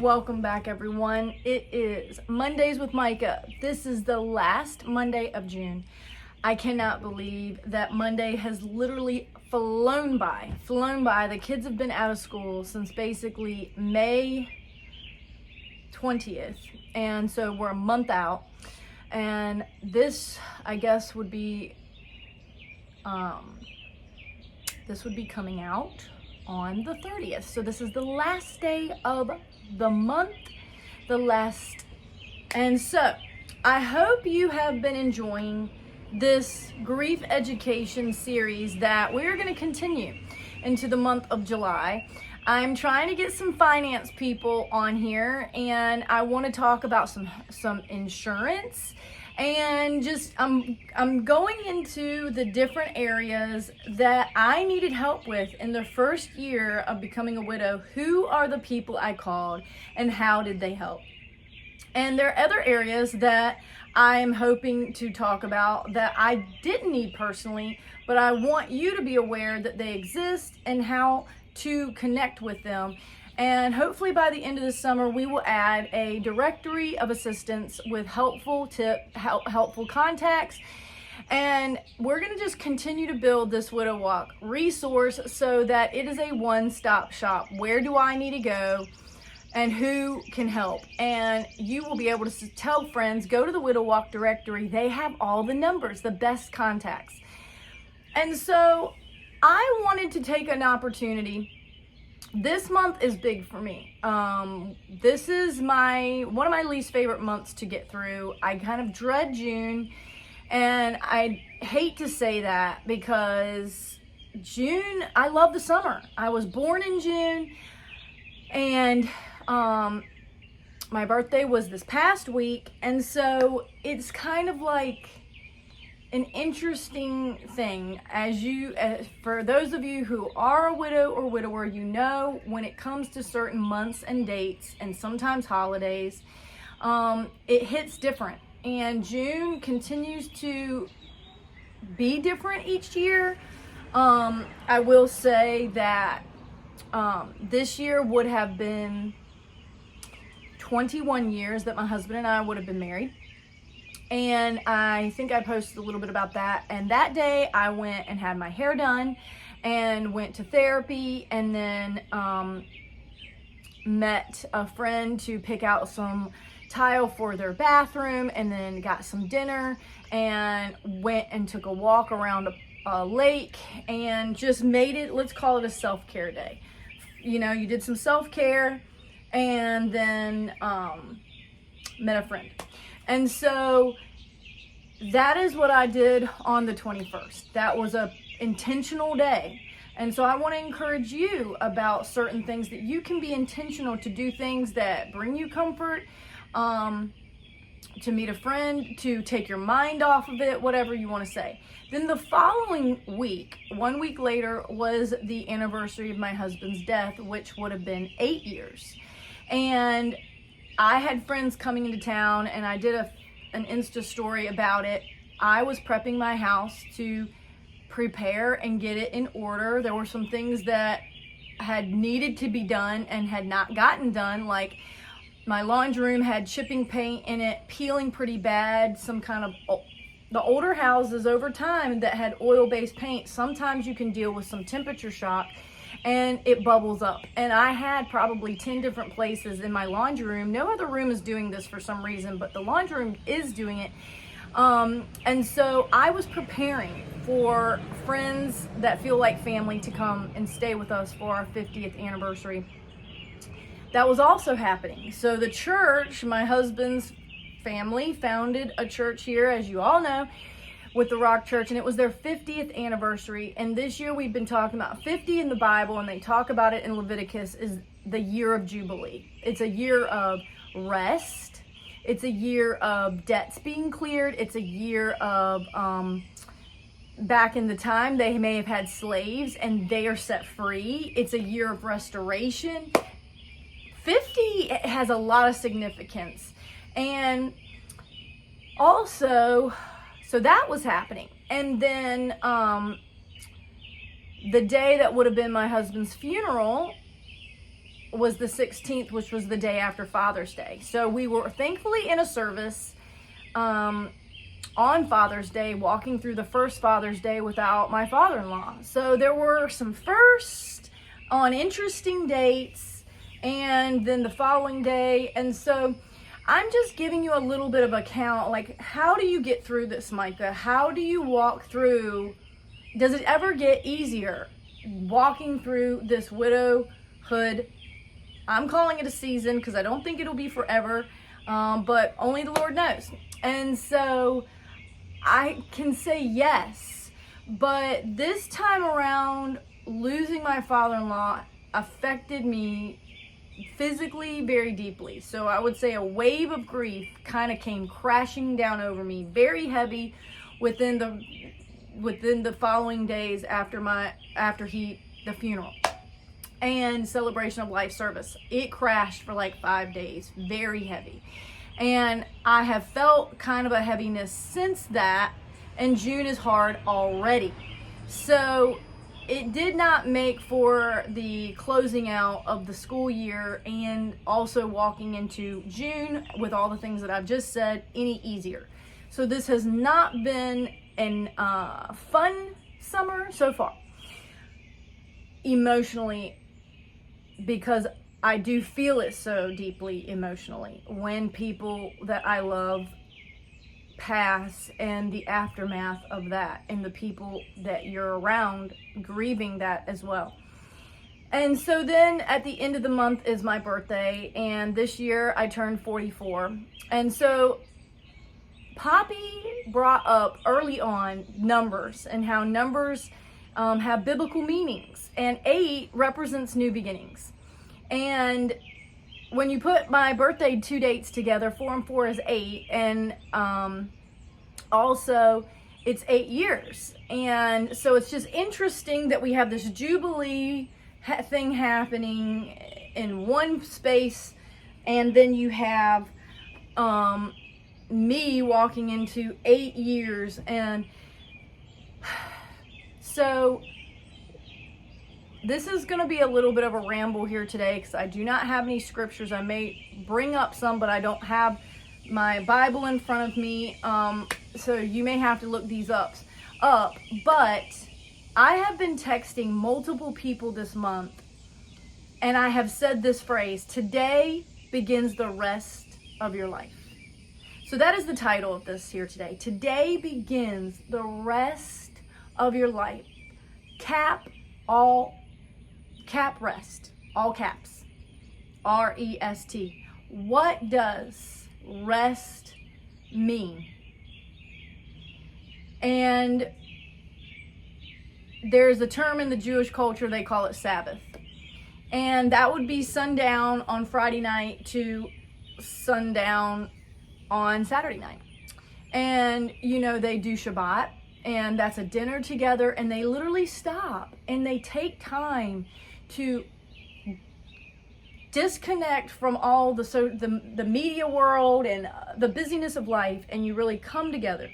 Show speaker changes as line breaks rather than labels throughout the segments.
Welcome back, everyone. It is Mondays with Micah. This is the last Monday of June. I cannot believe that Monday has literally flown by. The kids have been out of school since basically May 20th. And so we're a month out. And this, I guess, would be coming out on the 30th. So this is the last day of the month, and so I hope you have been enjoying this grief education series that we're going to continue into the month of July. I'm trying to get some finance people on here, and I want to talk about some insurance, and just I'm going into the different areas that I needed help with in the first year of becoming a widow. Who are the people I called and how did they help? And there are other areas that I am hoping to talk about that I didn't need personally, but I want you to be aware that they exist and how to connect with them. And hopefully by the end of the summer, we will add a directory of assistance with helpful contacts. And we're going to just continue to build this Widow Walk resource so that it is a one-stop shop. Where do I need to go and who can help? And you will be able to tell friends, go to the Widow Walk directory. They have all the numbers, the best contacts. And so I wanted to take an opportunity. This month is big for me. This is one of my least favorite months to get through. I kind of dread June, and I hate to say that because June, I love the summer. I was born in June, and my birthday was this past week, and so it's kind of like an interesting thing. For those of you who are a widow or widower, you know when it comes to certain months and dates and sometimes holidays, it hits different. And June continues to be different each year. I will say that this year would have been 21 years that my husband and I would have been married. And I think I posted a little bit about that. And that day I went and had my hair done and went to therapy, and then met a friend to pick out some tile for their bathroom, and then got some dinner and went and took a walk around a lake and just made it, let's call it a self-care day. You know, you did some self-care and then met a friend. And so that is what I did on the 21st. That was a intentional day. And so I want to encourage you about certain things that you can be intentional to do, things that bring you comfort, to meet a friend, to take your mind off of it, whatever you want to say. Then the following week, 1 week later, was the anniversary of my husband's death, which would have been 8 years. And I had friends coming into town, and I did an Insta story about it. I was prepping my house to prepare and get it in order. There were some things that had needed to be done and had not gotten done, like my laundry room had chipping paint in it, peeling pretty bad, the older houses over time that had oil-based paint, sometimes you can deal with some temperature shock and it bubbles up. And I had probably 10 different places in my laundry room. No other room is doing this for some reason, but the laundry room is doing it. And so I was preparing for friends that feel like family to come and stay with us for our 50th anniversary. That was also happening. So the church, my husband's family founded a church here, as you all know, with the Rock Church, and it was their 50th anniversary. And this year we've been talking about 50 in the Bible, and they talk about it in Leviticus, is the year of Jubilee. It's a year of rest. It's a year of debts being cleared. It's a year of, back in the time, they may have had slaves and they are set free. It's a year of restoration. 50 has a lot of significance. And also, so that was happening. And then the day that would have been my husband's funeral, was the 16th, which was the day after Father's Day. So we were thankfully in a service on Father's Day, walking through the first Father's Day without my father-in-law. So there were some firsts on interesting dates, and then the following day. And so I'm just giving you a little bit of a count, like, how do you get through this, Micah? How do you walk through? Does it ever get easier walking through this widowhood? I'm calling it a season because I don't think it'll be forever, but only the Lord knows. And so I can say yes, but this time around, losing my father-in-law affected me physically very deeply. So I would say a wave of grief kind of came crashing down over me, very heavy within the following days after the funeral and celebration of life service. It crashed for like 5 days, very heavy. And I have felt kind of a heaviness since that, and June is hard already. So it did not make for the closing out of the school year and also walking into June with all the things that I've just said any easier. So this has not been an fun summer so far, emotionally, because I do feel it so deeply emotionally when people that I love pass, and the aftermath of that, and the people that you're around grieving that as well. And so then at the end of the month is my birthday, and this year I turned 44. And so Poppy brought up early on numbers and how numbers have biblical meanings, and 8 represents new beginnings. And when you put my birthday 2 dates together, 4 and 4 is 8, and also it's 8 years. And so it's just interesting that we have this Jubilee thing happening in one space, and then you have me walking into 8 years. And so this is going to be a little bit of a ramble here today because I do not have any scriptures. I may bring up some, but I don't have my Bible in front of me, so you may have to look these up. But I have been texting multiple people this month, and I have said this phrase: today begins the rest of your life. So that is the title of this here today. Today begins the rest of your life. Cap rest, all caps, R-E-S-T. What does rest mean? And there's a term in the Jewish culture, they call it Sabbath. And that would be sundown on Friday night to sundown on Saturday night. And, you know, they do Shabbat, and that's a dinner together, and they literally stop and they take time to disconnect from all the media world and the busyness of life, and you really come together.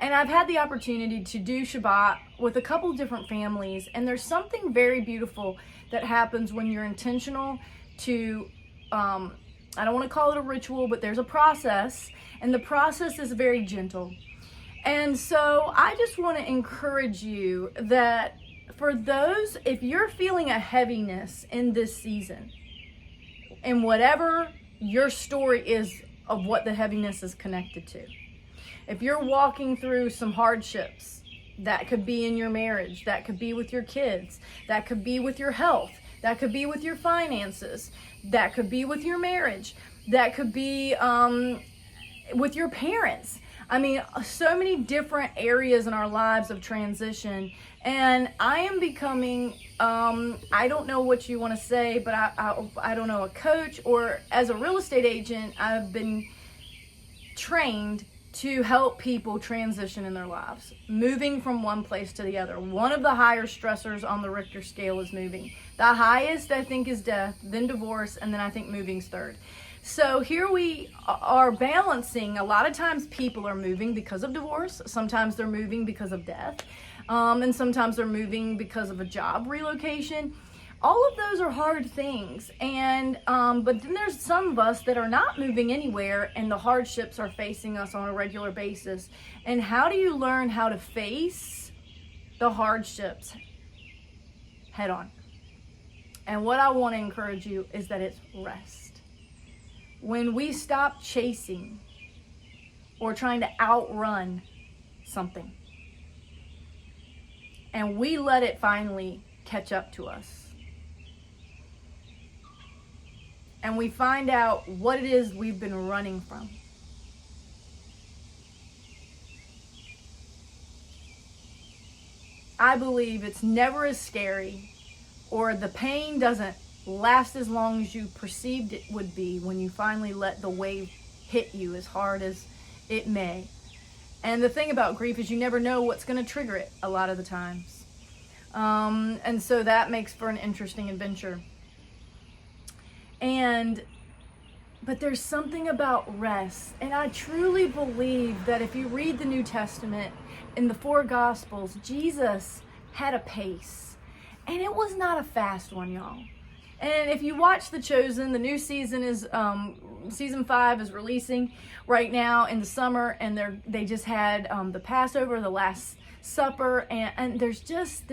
And I've had the opportunity to do Shabbat with a couple different families, and there's something very beautiful that happens when you're intentional to, I don't want to call it a ritual, but there's a process, and the process is very gentle. And so I just want to encourage you that for those, if you're feeling a heaviness in this season, and whatever your story is of what the heaviness is connected to, if you're walking through some hardships, that could be in your marriage, that could be with your kids, that could be with your health, that could be with your finances, that could be with your marriage, that could be with your parents. I mean, so many different areas in our lives of transition. And I am becoming, I don't know what you want to say, but I don't know, a coach, or as a real estate agent, I've been trained to help people transition in their lives, moving from one place to the other. One of the higher stressors on the Richter scale is moving. The highest, I think, is death, then divorce, and then I think moving's third. So here we are balancing. A lot of times people are moving because of divorce. Sometimes they're moving because of death. And sometimes they're moving because of a job relocation. all of those are hard things. And but then there's some of us that are not moving anywhere, and the hardships are facing us on a regular basis. And how do you learn how to face the hardships head on? And what I want to encourage you is that it's rest. When we stop chasing or trying to outrun something, and we let it finally catch up to us, and we find out what it is we've been running from, I believe it's never as scary, or the pain doesn't last as long as you perceived it would be when you finally let the wave hit you, as hard as it may. And the thing about grief is you never know what's going to trigger it a lot of the times. And so that makes for an interesting adventure. But there's something about rest. And I truly believe that if you read the New Testament in the 4 Gospels, Jesus had a pace. And it was not a fast one, y'all. And if you watch The Chosen, the new season is, season 5 is releasing right now in the summer, and they just had the Passover, the Last Supper, and there's just,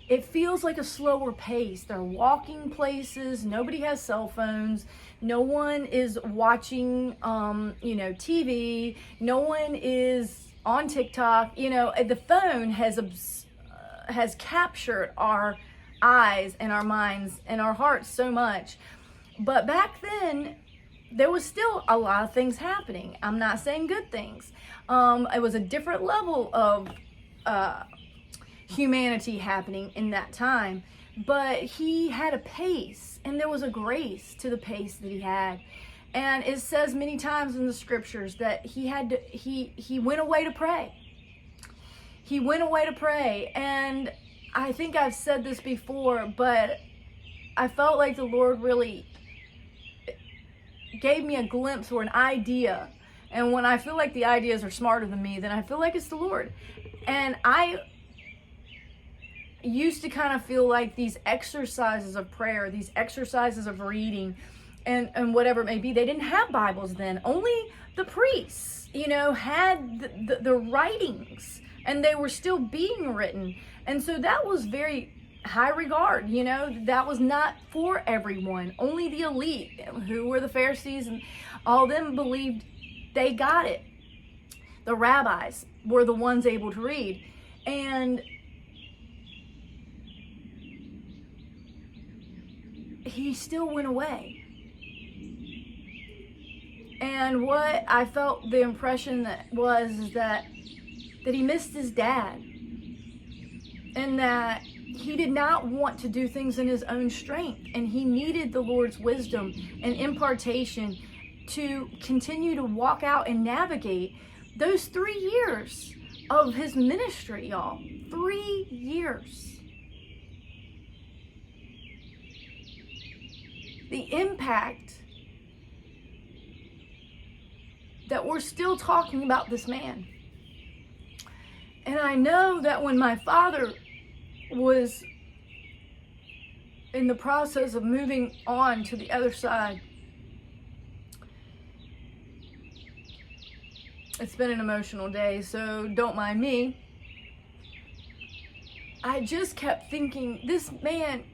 it feels like a slower pace. They're walking places. Nobody has cell phones. No one is watching, TV. No one is on TikTok. The phone has captured our eyes and our minds and our hearts so much. But back then, there was still a lot of things happening. I'm not saying good things. It was a different level of humanity happening in that time. But he had a pace, and there was a grace to the pace that he had. And it says many times in the scriptures that he went away to pray. He went away to pray. And I think I've said this before, but I felt like the Lord really gave me a glimpse or an idea. And when I feel like the ideas are smarter than me, then I feel like it's the Lord. And I used to kind of feel like these exercises of prayer, these exercises of reading, and whatever it may be, they didn't have Bibles then. Only the priests, had the writings, and they were still being written. And so that was very high regard, that was not for everyone. Only the elite, who were the Pharisees and all them, believed they got it. The rabbis were the ones able to read. And he still went away. And what I felt the impression is that he missed his dad. And that he did not want to do things in his own strength. And he needed the Lord's wisdom and impartation to continue to walk out and navigate those 3 years of his ministry, y'all. 3 years. The impact that we're still talking about this man. And I know that when my father was in the process of moving on to the other side, it's been an emotional day, so don't mind me. I just kept thinking, this man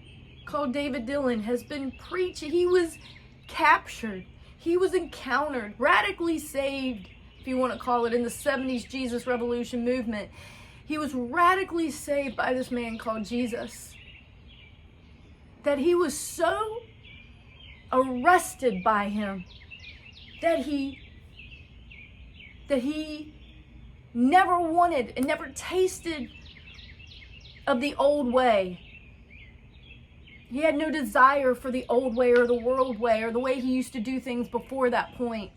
called David Dillon has been preaching. He was captured. He was encountered, radically saved, if you want to call it, in the 70s Jesus Revolution movement. He was radically saved by this man called Jesus. That he was so arrested by him that he never wanted and never tasted of the old way. He had no desire for the old way or the world way or the way he used to do things before that point.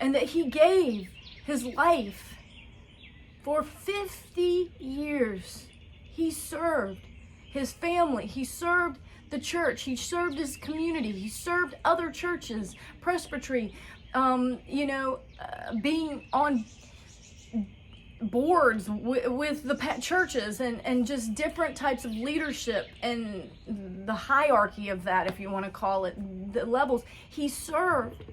And that he gave his life for 50 years. He served his family. He served the church. He served his community. He served other churches, presbytery, being on boards with the churches and just different types of leadership and the hierarchy of that, if you want to call it, the levels. He served.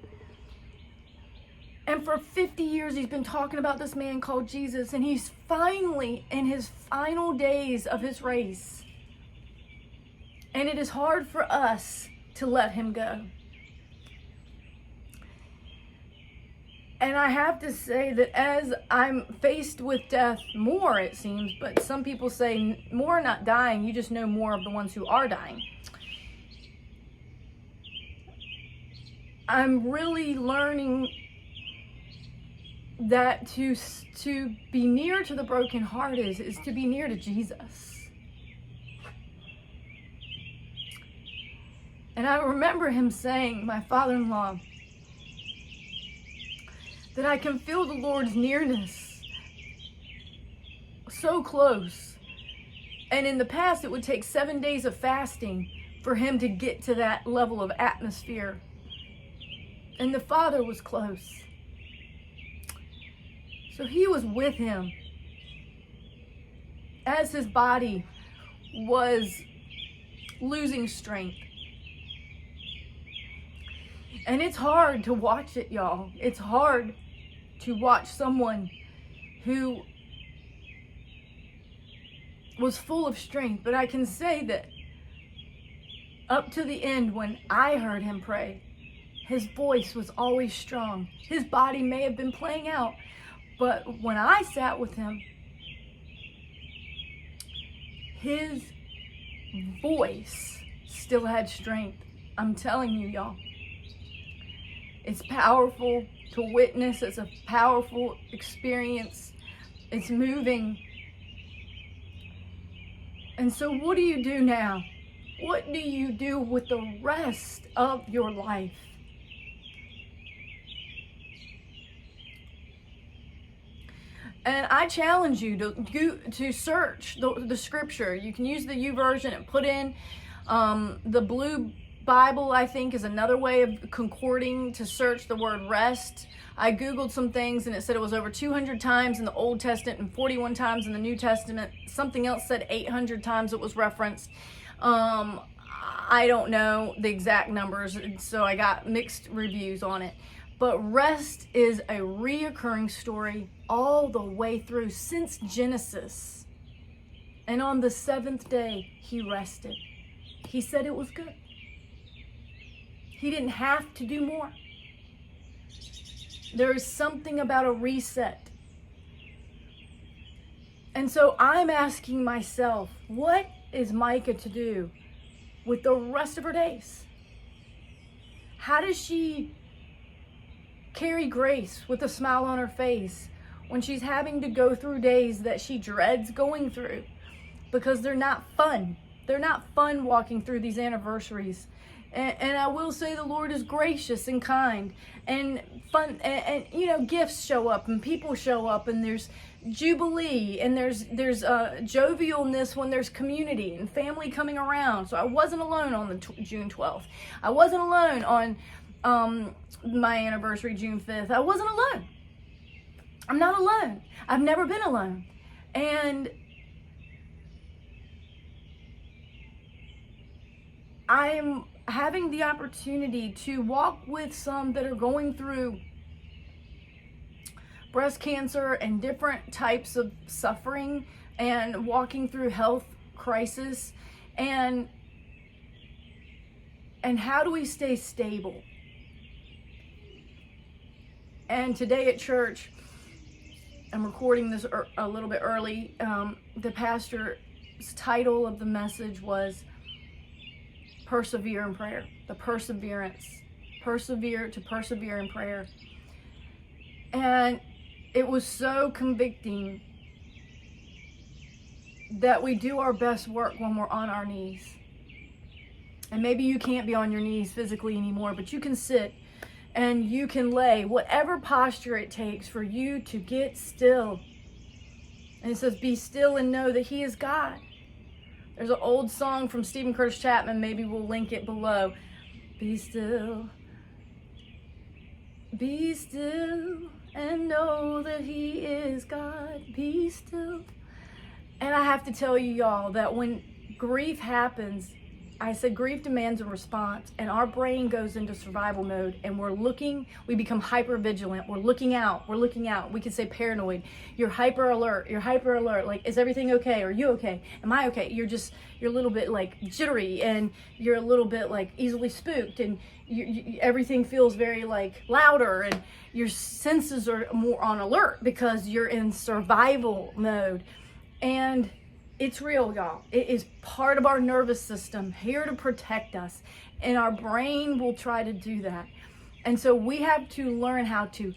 And for 50 years, he's been talking about this man called Jesus, and he's finally in his final days of his race. And it is hard for us to let him go. And I have to say that as I'm faced with death more, it seems, but some people say more are not dying, you just know more of the ones who are dying. I'm really learning that to be near to the broken heart is to be near to Jesus. And I remember him saying, my father-in-law, that I can feel the Lord's nearness so close. And in the past, it would take 7 days of fasting for him to get to that level of atmosphere. And the Father was close. So he was with him as his body was losing strength. And it's hard to watch it, y'all. It's hard to watch someone who was full of strength. But I can say that up to the end, when I heard him pray, his voice was always strong. His body may have been playing out, but when I sat with him, his voice still had strength. I'm telling you, y'all. It's powerful to witness. It's a powerful experience. It's moving. And so what do you do now? What do you do with the rest of your life? And I challenge you to search the scripture. You can use the YouVersion and put in the Blue Bible, I think, is another way of concording to search the word rest. I Googled some things and it said it was over 200 times in the Old Testament and 41 times in the New Testament. Something else said 800 times it was referenced. I don't know the exact numbers, so I got mixed reviews on it. But rest is a reoccurring story all the way through since Genesis. And on the seventh day, he rested. He said it was good. He didn't have to do more. There is something about a reset. And so I'm asking myself, what is Micah to do with the rest of her days? How does she carry grace with a smile on her face when she's having to go through days that she dreads going through because they're not fun? They're not fun walking through these anniversaries. And I will say the Lord is gracious and kind and fun, and you know, gifts show up and people show up and there's jubilee and there's jovialness when there's community and family coming around. So I wasn't alone on the June 12th. I wasn't alone on my anniversary, June 5th. I wasn't alone. I'm not alone. I've never been alone. And I'm having the opportunity to walk with some that are going through breast cancer and different types of suffering and walking through health crisis, and how do we stay stable? And today at church, I'm recording this a little bit early, the pastor's title of the message was persevere in prayer. The perseverance. Persevere in prayer. And it was so convicting that we do our best work when we're on our knees. And maybe you can't be on your knees physically anymore, but you can sit and you can lay, whatever posture it takes for you to get still. And it says, be still and know that he is God. There's an old song from Stephen Curtis Chapman, maybe we'll link it below. Be still and know that he is God. Be still. And I have to tell you, y'all, that when grief happens, I said grief demands a response, and our brain goes into survival mode, and we become hyper vigilant. We're looking out. We could say paranoid. You're hyper alert. Like, is everything okay? Are you okay? Am I okay? You're a little bit like jittery, and you're a little bit like easily spooked, and everything feels very like louder, and your senses are more on alert because you're in survival mode. And it's real, y'all. It is part of our nervous system, here to protect us. And our brain will try to do that. And so we have to learn how to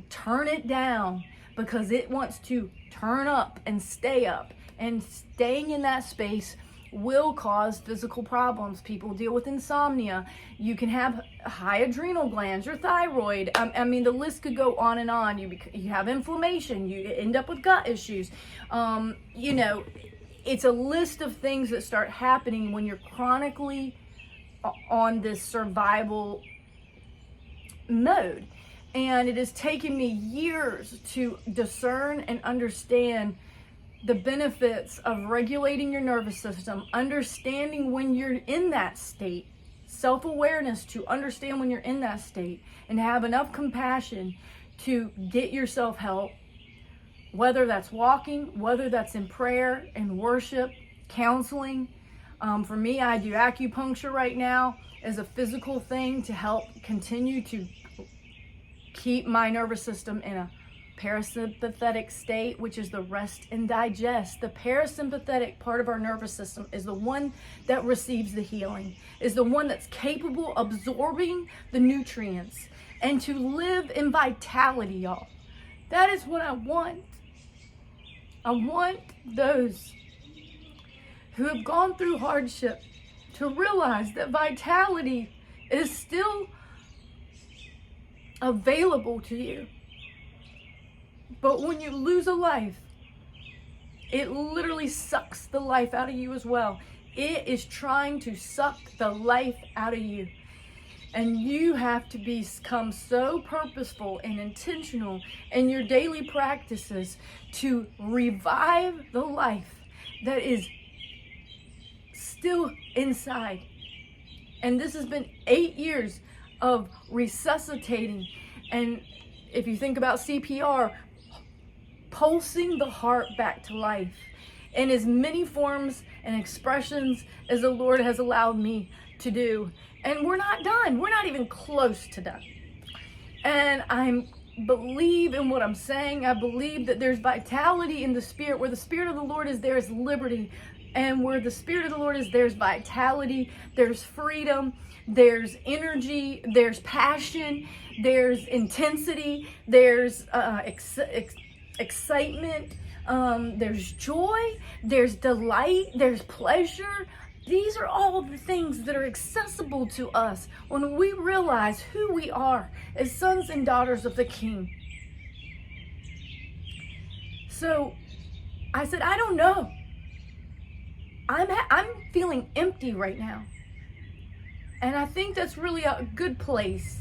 turn it down, because it wants to turn up and stay up. And staying in that space will cause physical problems. People deal with insomnia. You can have high adrenal glands, your thyroid. I mean, the list could go on and on. You have inflammation. You end up with gut issues. It's a list of things that start happening when you're chronically on this survival mode. And it has taken me years to discern and understand the benefits of regulating your nervous system, understanding when you're in that state, self-awareness to understand when you're in that state, and have enough compassion to get yourself help, whether that's walking, whether that's in prayer and worship, counseling. For me, I do acupuncture right now as a physical thing to help continue to keep my nervous system in a parasympathetic state, which is the rest and digest. The parasympathetic part of our nervous system is the one that receives the healing, is the one that's capable of absorbing the nutrients and to live in vitality, y'all. That is what I want. I want those who have gone through hardship to realize that vitality is still available to you. But when you lose a life, it literally sucks the life out of you as well. It is trying to suck the life out of you. And you have to become so purposeful and intentional in your daily practices to revive the life that is still inside. And this has been 8 years of resuscitating. And if you think about CPR, pulsing the heart back to life in as many forms and expressions as the Lord has allowed me to do. And we're not done. We're not even close to done. And I believe in what I'm saying. I believe that there's vitality in the Spirit. Where the Spirit of the Lord is, there is liberty. And where the Spirit of the Lord is, there's vitality, there's freedom, there's energy, there's passion, there's intensity, there's excitement, there's joy, there's delight, there's pleasure. These are all the things that are accessible to us when we realize who we are as sons and daughters of the King. So I said, I don't know. I'm feeling empty right now. And I think that's really a good place.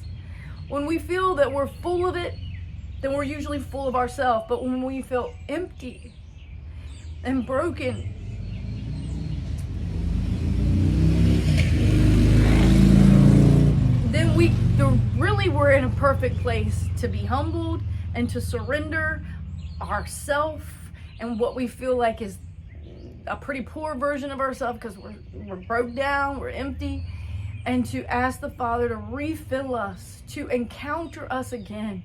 When we feel that we're full of it, then we're usually full of ourselves. But when we feel empty and broken, then we're in a perfect place to be humbled and to surrender ourself and what we feel like is a pretty poor version of ourselves, because we're broke down, we're empty, and to ask the Father to refill us, to encounter us again,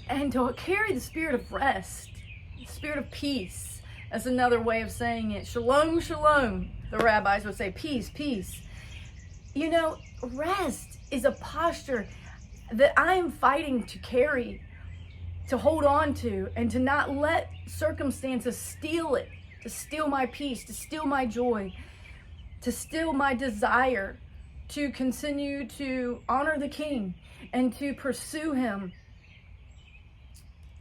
and to carry the spirit of rest, the spirit of peace. That's another way of saying it. Shalom, shalom. The rabbis would say peace, peace. You know, rest is a posture that I am fighting to carry, to hold on to, and to not let circumstances steal it, to steal my peace, to steal my joy, to steal my desire to continue to honor the King and to pursue Him.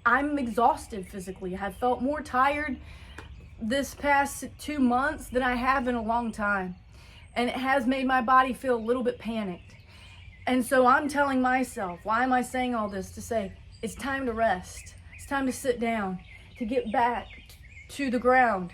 I'm exhausted physically. I have felt more tired this past 2 months than I have in a long time. And it has made my body feel a little bit panicked. And so I'm telling myself, why am I saying all this? To say, It's time to rest. It's time to sit down, to get back to the ground,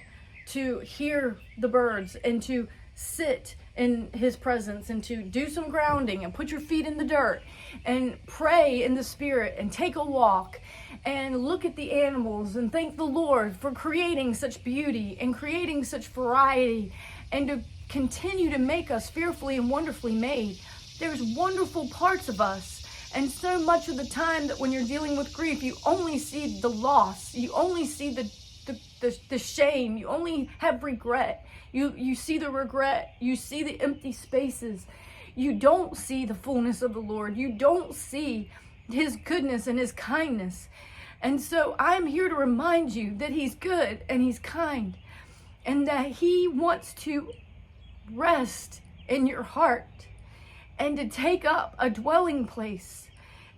to hear the birds, and to sit in his presence, and to do some grounding and put your feet in the dirt and pray in the Spirit and take a walk and look at the animals and thank the Lord for creating such beauty and creating such variety, and to continue to make us fearfully and wonderfully made. There's wonderful parts of us. And so much of the time that when you're dealing with grief, you only see the loss. You only see the shame. You only have regret. You see the regret. You see the empty spaces. You don't see the fullness of the Lord. You don't see his goodness and his kindness. And so I'm here to remind you that he's good and he's kind, and that he wants to rest in your heart and to take up a dwelling place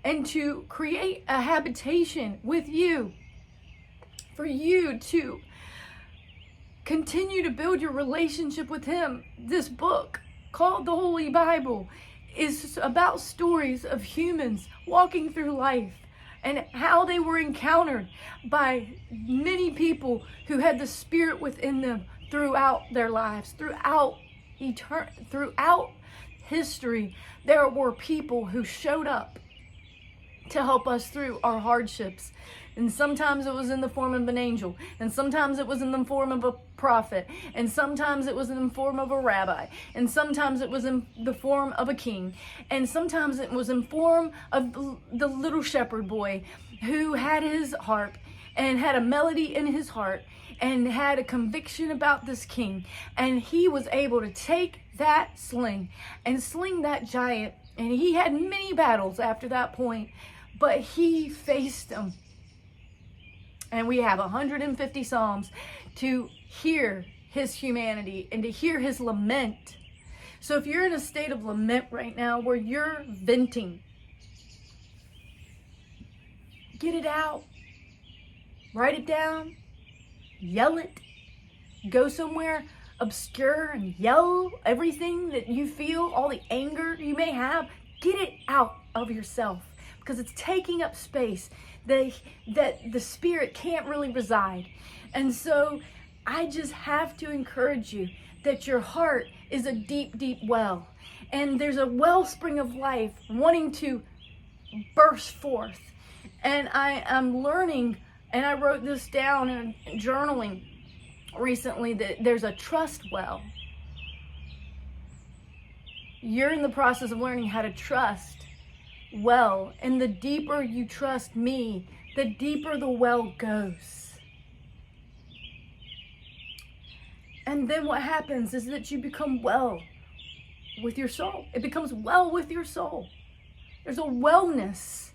and to create a habitation with you, for you to continue to build your relationship with him. This book called the Holy Bible is about stories of humans walking through life and how they were encountered by many people who had the Spirit within them throughout their lives, throughout history. There were people who showed up to help us through our hardships. And sometimes it was in the form of an angel, and sometimes it was in the form of a prophet, and sometimes it was in the form of a rabbi, and sometimes it was in the form of a king, and sometimes it was in form of the little shepherd boy who had his harp and had a melody in his heart and had a conviction about this king, and he was able to take that sling and sling that giant. And he had many battles after that point, but he faced them. And we have 150 Psalms to hear his humanity and to hear his lament. So if you're in a state of lament right now where you're venting, get it out. Write it down. Yell it. Go somewhere obscure and yell everything that you feel, all the anger you may have. Get it out of yourself, because it's taking up space that the Spirit can't really reside. And so I just have to encourage you that your heart is a deep, deep well, and there's a wellspring of life wanting to burst forth. And I am learning, and I wrote this down in journaling recently, that there's a trust well. You're in the process of learning how to trust well, and the deeper you trust me, the deeper the well goes. And then what happens is that you become well with your soul. It becomes well with your soul. There's a wellness.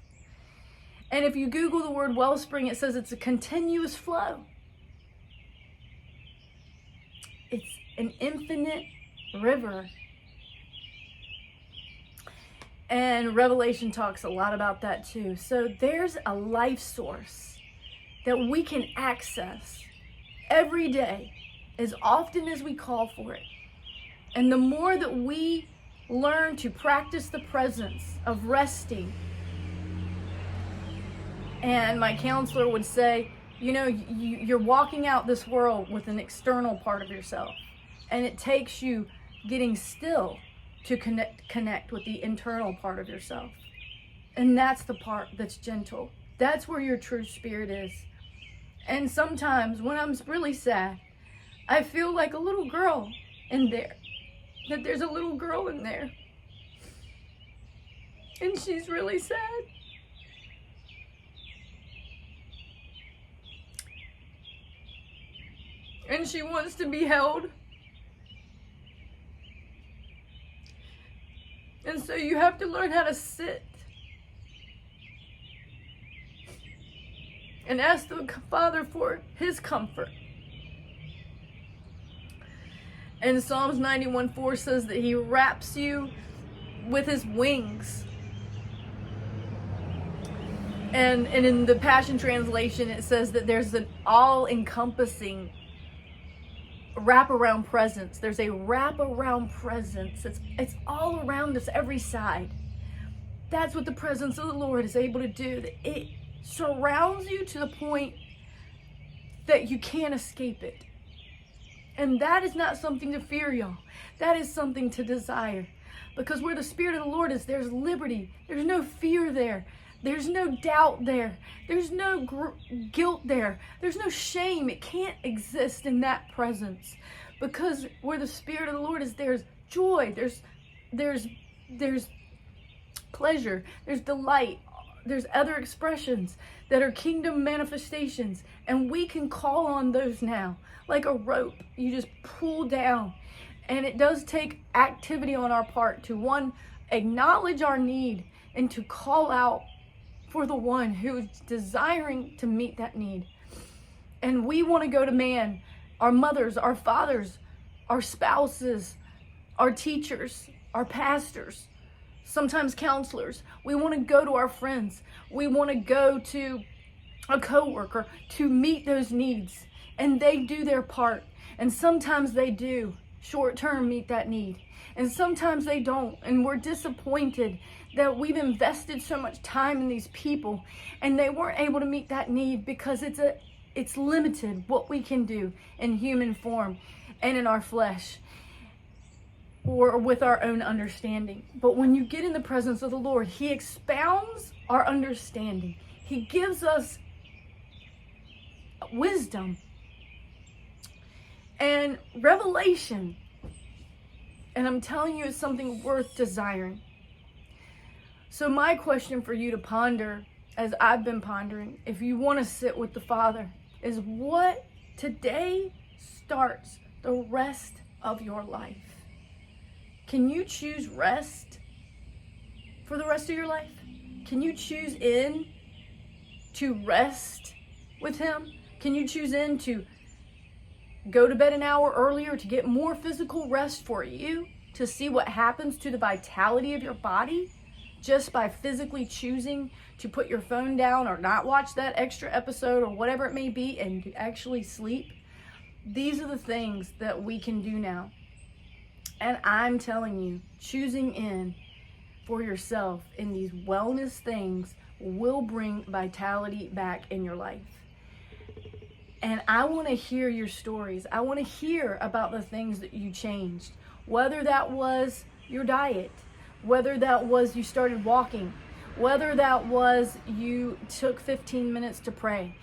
And if you Google the word wellspring, it says it's a continuous flow. It's an infinite river. And Revelation talks a lot about that too. So there's a life source that we can access every day, as often as we call for it. And the more that we learn to practice the presence of resting, and my counselor would say, you know, you're walking out this world with an external part of yourself, and it takes you getting still to connect with the internal part of yourself. And that's the part that's gentle. That's where your true spirit is. And sometimes when I'm really sad, I feel like a little girl in there. That there's a little girl in there. And she's really sad. And she wants to be held. And so you have to learn how to sit and ask the Father for his comfort. And Psalms 91:4 says that he wraps you with his wings. And in the Passion Translation, it says that there's an all-encompassing wraparound presence. There's a wraparound presence. It's all around us, every side. That's what the presence of the Lord is able to do. surrounds you to the point that you can't escape it. And that is not something to fear, y'all. That is something to desire. Because where the Spirit of the Lord is, there's liberty. There's no fear there. There's no doubt there. There's no guilt there. There's no shame. It can't exist in that presence. Because where the Spirit of the Lord is, there's joy. There's pleasure. There's delight. There's other expressions that are kingdom manifestations. And we can call on those now. Like a rope. You just pull down. And it does take activity on our part to, one, acknowledge our need and to call out for the one who is desiring to meet that need. And we want to go to man, our mothers, our fathers, our spouses, our teachers, our pastors, sometimes counselors. We want to go to our friends. We want to go to a coworker to meet those needs. And they do their part. And sometimes they do short-term meet that need. And sometimes they don't. And we're disappointed that we've invested so much time in these people and they weren't able to meet that need because it's limited what we can do in human form and in our flesh or with our own understanding. But when you get in the presence of the Lord, He expounds our understanding. He gives us wisdom and revelation. And I'm telling you, it's something worth desiring. So my question for you to ponder, as I've been pondering, if you want to sit with the Father, is what today starts the rest of your life? Can you choose rest for the rest of your life? Can you choose in to rest with Him? Can you choose in to go to bed an hour earlier to get more physical rest for you, to see what happens to the vitality of your body just by physically choosing to put your phone down or not watch that extra episode or whatever it may be and to actually sleep? These are the things that we can do now. And I'm telling you, choosing in for yourself in these wellness things will bring vitality back in your life. And I want to hear your stories. I want to hear about the things that you changed. Whether that was your diet, whether that was you started walking, whether that was you took 15 minutes to pray.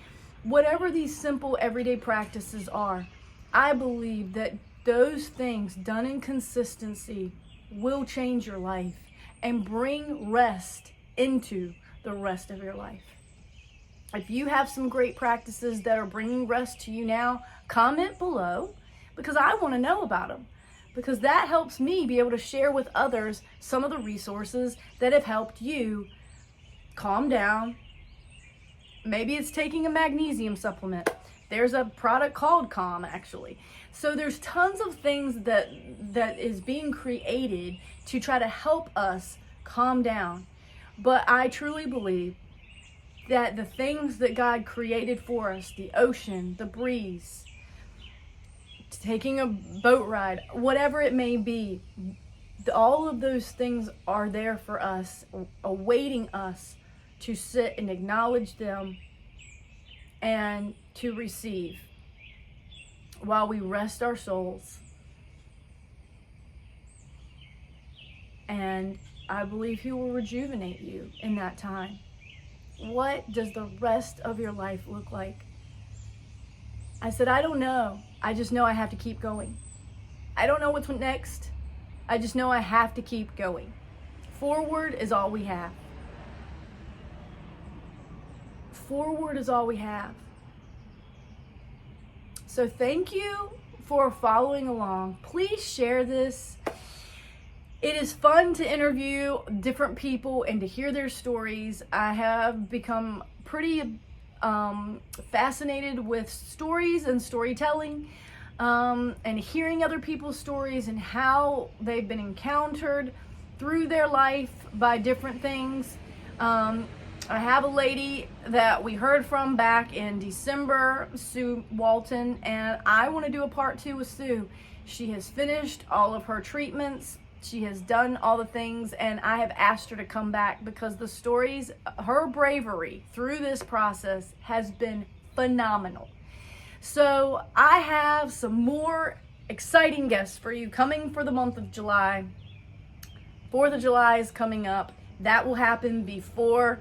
Whatever these simple everyday practices are, I believe that those things done in consistency will change your life and bring rest into the rest of your life. If you have some great practices that are bringing rest to you now, comment below because I want to know about them. Because that helps me be able to share with others some of the resources that have helped you calm down. Maybe it's taking a magnesium supplement. There's a product called Calm, actually. So there's tons of things that is being created to try to help us calm down. But I truly believe that the things that God created for us, the ocean, the breeze, taking a boat ride, whatever it may be, all of those things are there for us, awaiting us to sit and acknowledge them and to receive while we rest our souls. And I believe He will rejuvenate you in that time. What does the rest of your life look like? I said, I don't know. I just know I have to keep going. I don't know what's next. I just know I have to keep going. Forward is all we have. Forward is all we have. So thank you for following along. Please share this. It is fun to interview different people and to hear their stories. I have become pretty fascinated with stories and storytelling, and hearing other people's stories and how they've been encountered through their life by different things. I have a lady that we heard from back in December, Sue Walton, and I want to do a part 2 with Sue. She has finished all of her treatments She has done all the things, and I have asked her to come back because the stories, her bravery through this process has been phenomenal. So I have some more exciting guests for you coming for the month of July. 4th of July is coming up. That will happen before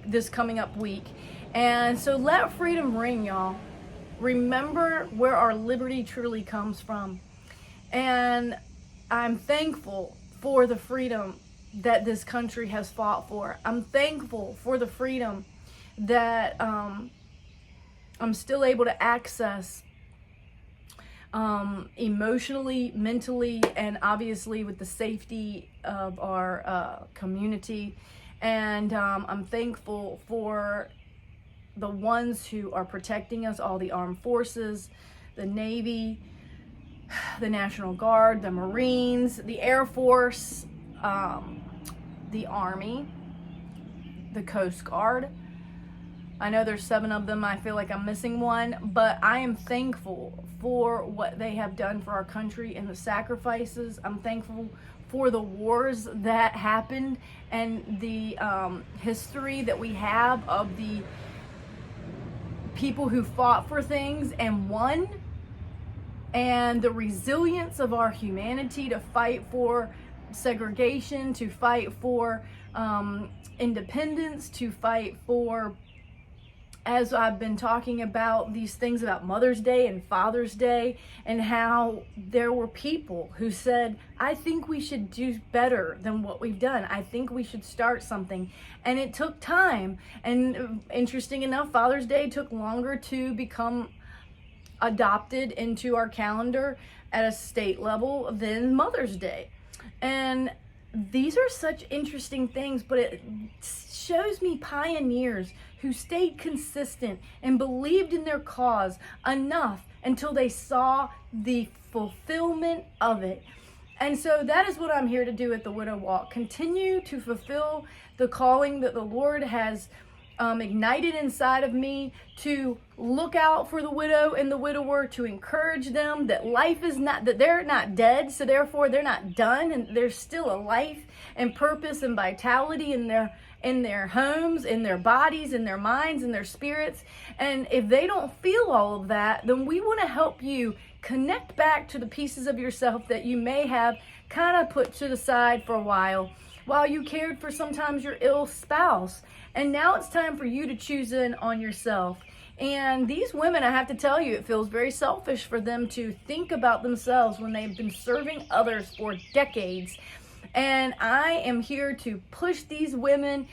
this coming up week. And so let freedom ring, y'all. Remember where our liberty truly comes from. And I'm thankful for the freedom that this country has fought for. I'm thankful for the freedom that I'm still able to access emotionally, mentally, and obviously with the safety of our community. And I'm thankful for the ones who are protecting us, all the armed forces, the Navy, the National Guard, the Marines, the Air Force, the Army, the Coast Guard. I know there's 7 of them. I feel like I'm missing one, but I am thankful for what they have done for our country and the sacrifices. I'm thankful for the wars that happened and the history that we have of the people who fought for things and won, and the resilience of our humanity to fight for segregation, to fight for independence, to fight for, as I've been talking about these things about Mother's Day and Father's Day, and how there were people who said, I think we should do better than what we've done. I think we should start something. And it took time. And interesting enough, Father's Day took longer to become adopted into our calendar at a state level than Mother's Day. And these are such interesting things, but it shows me pioneers who stayed consistent and believed in their cause enough until they saw the fulfillment of it. And so that is what I'm here to do at the Widow Walk. Continue to fulfill the calling that the Lord has ignited inside of me, to look out for the widow and the widower, to encourage them that life is not, that they're not dead, so therefore they're not done, and there's still a life and purpose and vitality in their homes, in their bodies, in their minds, in their spirits. And if they don't feel all of that, then we want to help you connect back to the pieces of yourself that you may have kind of put to the side for a while you cared for sometimes your ill spouse. And now it's time for you to choose in on yourself. And these women, I have to tell you, it feels very selfish for them to think about themselves when they've been serving others for decades. And I am here to push these women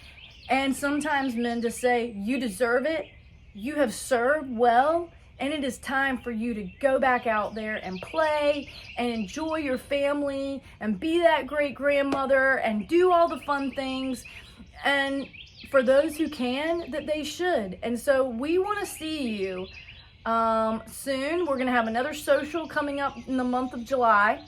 and sometimes men to say, you deserve it. You have served well. And it is time for you to go back out there and play and enjoy your family and be that great grandmother and do all the fun things. And for those who can, that they should. And so we want to see you soon. We're going to have another social coming up in the month of July.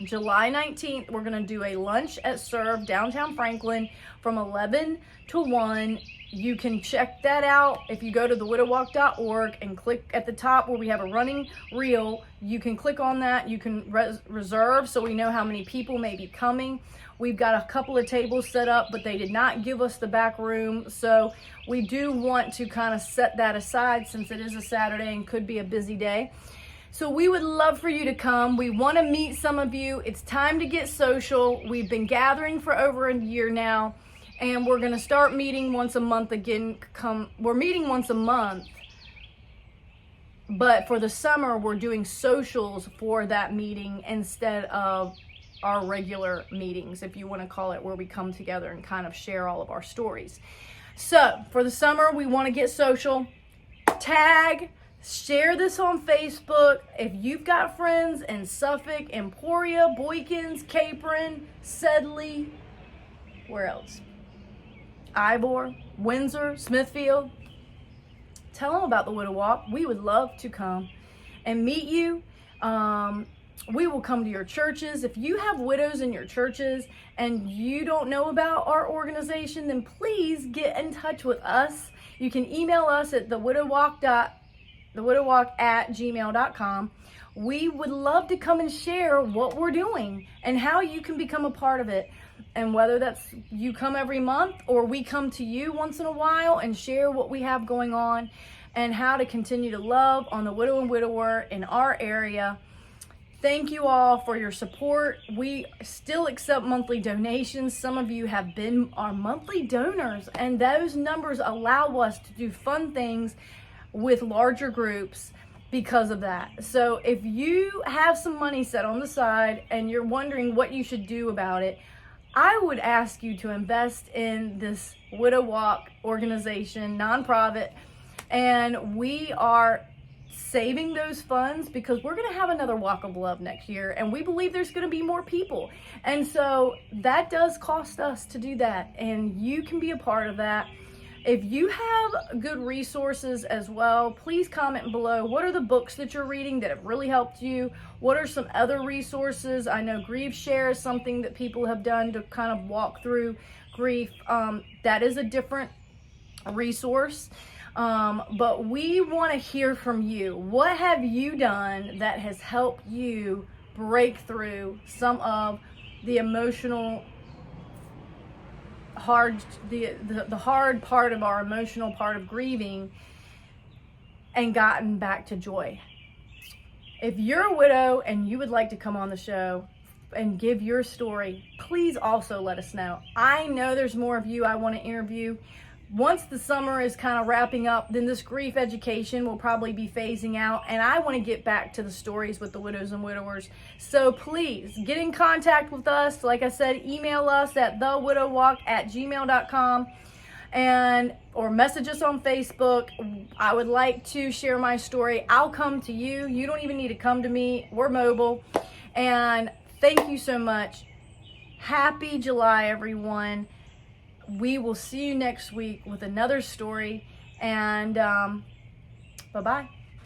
July 19th, we're going to do a lunch at Serve downtown Franklin from 11 to 1. You can check that out if you go to thewidowwalk.org and click at the top where we have a running reel. You can click on that. You can reserve so we know how many people may be coming. We've got a couple of tables set up, but they did not give us the back room. So we do want to kind of set that aside since it is a Saturday and could be a busy day. So we would love for you to come. We want to meet some of you. It's time to get social. We've been gathering for over a year now, and we're going to start meeting once a month again. We're meeting once a month, but for the summer, we're doing socials for that meeting instead of our regular meetings, if you want to call it, where we come together and kind of share all of our stories. So for the summer, we want to get social. Tag, share this on Facebook. If you've got friends in Suffolk, Emporia, Boykins, Capron, Sedley, where else? Ivor, Windsor, Smithfield. Tell them about the Widow Walk. We would love to come and meet you. We will come to your churches. If you have widows in your churches and you don't know about our organization, then please get in touch with us. You can email us at thewidowwalk@gmail.com, we would love to come and share what we're doing and how you can become a part of it. And whether that's you come every month or we come to you once in a while and share what we have going on and how to continue to love on the widow and widower in our area. Thank you all for your support. We still accept monthly donations. Some of you have been our monthly donors, and those numbers allow us to do fun things with larger groups because of that. So if you have some money set on the side and you're wondering what you should do about it, I would ask you to invest in this Widow Walk organization, nonprofit, and we are saving those funds because we're going to have another Walk of Love next year, and we believe there's going to be more people. And so that does cost us to do that, and you can be a part of that. If you have good resources as well, please comment below. What are the books that you're reading that have really helped you? What are some other resources? I know Grief Share is something that people have done to kind of walk through grief. That is a different resource. But we want to hear from you. What have you done that has helped you break through some of the emotional the hard part of our emotional part of grieving and gotten back to joy? If you're a widow and you would like to come on the show and give your story, please also let us know. I know there's more of you I want to interview. Once the summer is kind of wrapping up, then this grief education will probably be phasing out, and I want to get back to the stories with the widows and widowers. So please get in contact with us. Like I said, email us at thewidowwalk@gmail.com or message us on Facebook. I would like to share my story. I'll come to you. You don't even need to come to me. We're mobile. And thank you so much. Happy July, everyone. We will see you next week with another story, and bye-bye.